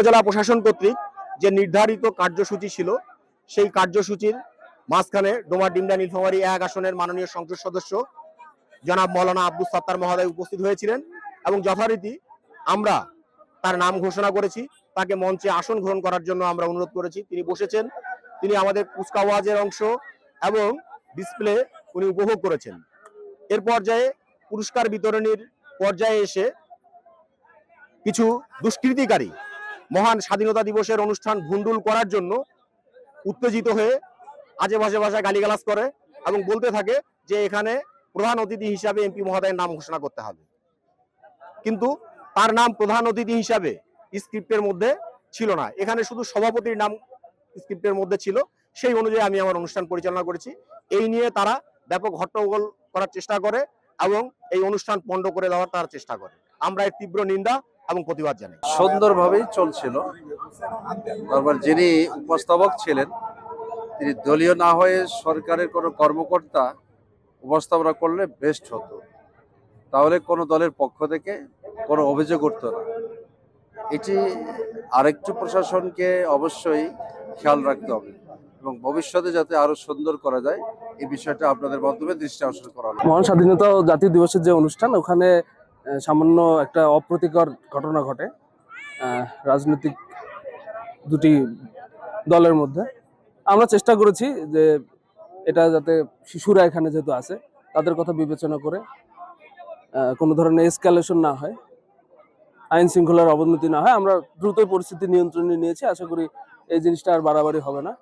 উপজেলা প্রশাসন কর্তৃক যে নির্ধারিত কার্যসূচি ছিল সেই কার্যসূচির মাঝখানে ডোমার ডিমডা নীলফামারী 1 আসনের মাননীয় সংসদ সদস্য জনাব মৌলানা আব্দুস সাত্তার মহোদয় উপস্থিত হয়েছিলেন এবং যথারীতি আমরা তার নাম ঘোষণা করেছি। তাকে মঞ্চে আসন গ্রহণ করার জন্য আমরা অনুরোধ করেছি। তিনি বসেছেন। তিনি আমাদের কুচকাওয়াজের অংশ এবং ডিসপ্লে উনি উপভোগ করেছেন। এর পর্যায়ে পুরস্কার বিতরণীর পর্যায়ে এসে কিছু দুষ্কৃতিকারী মহান স্বাধীনতা দিবসের অনুষ্ঠান ভণ্ডুল করার জন্য উত্তেজিত হয়ে আজে বাজে ভাষায় গালিগালাজ করে এবং বলতে থাকে যে এখানে প্রধান অতিথি হিসাবে এমপি মহোদয়ের নাম ঘোষণা করতে হবে, কিন্তু তার নাম প্রধান অতিথি হিসাবে স্ক্রিপ্টের মধ্যে ছিল না। এখানে শুধু সভাপতির নাম স্ক্রিপ্টের মধ্যে ছিল। সেই অনুযায়ী আমি আমার অনুষ্ঠান পরিচালনা করেছি। এই নিয়ে তারা ব্যাপক হট্টগোল করার চেষ্টা করে এবং এই অনুষ্ঠান পণ্ড করে দেওয়ার তার চেষ্টা করে। আমরা এর তীব্র নিন্দা এবং প্রতিবাদ জানাই। সুন্দরভাবেই চলছিল। তারপর যিনি উপস্থাপক ছিলেন তিনি দলীয় না হয়ে সরকারের কোনো কর্মকর্তা উপস্থাপনা করলে বেস্ট হতো, তাহলে কোনো দলের পক্ষ থেকে কোনো অভিযোগ উঠতো না। এটি আরেকটু প্রশাসনকে অবশ্যই খেয়াল রাখতে হবে এবং ভবিষ্যতে যাতে আরো সুন্দর করা যায় এই বিষয়টা আপনাদের মাধ্যমে দৃষ্টি আকর্ষণ করা হবে। মহান স্বাধীনতা ও জাতীয় দিবসের যে অনুষ্ঠান, ওখানে সামান্য একটা অপ্রীতিকর ঘটনা ঘটে রাজনৈতিক দুটি দলের মধ্যে। আমরা চেষ্টা করেছি যে এটা যাতে শিশুরা এখানে যেহেতু আছে তাদের কথা বিবেচনা করে কোনো ধরনের এসকালেশন না হয়, আইন শৃঙ্খলার অবনতি না হয়। আমরা দ্রুতই পরিস্থিতি নিয়ন্ত্রণে নিয়েছি। আশা করি এই জিনিসটা আর বাড়াবাড়ি হবে না।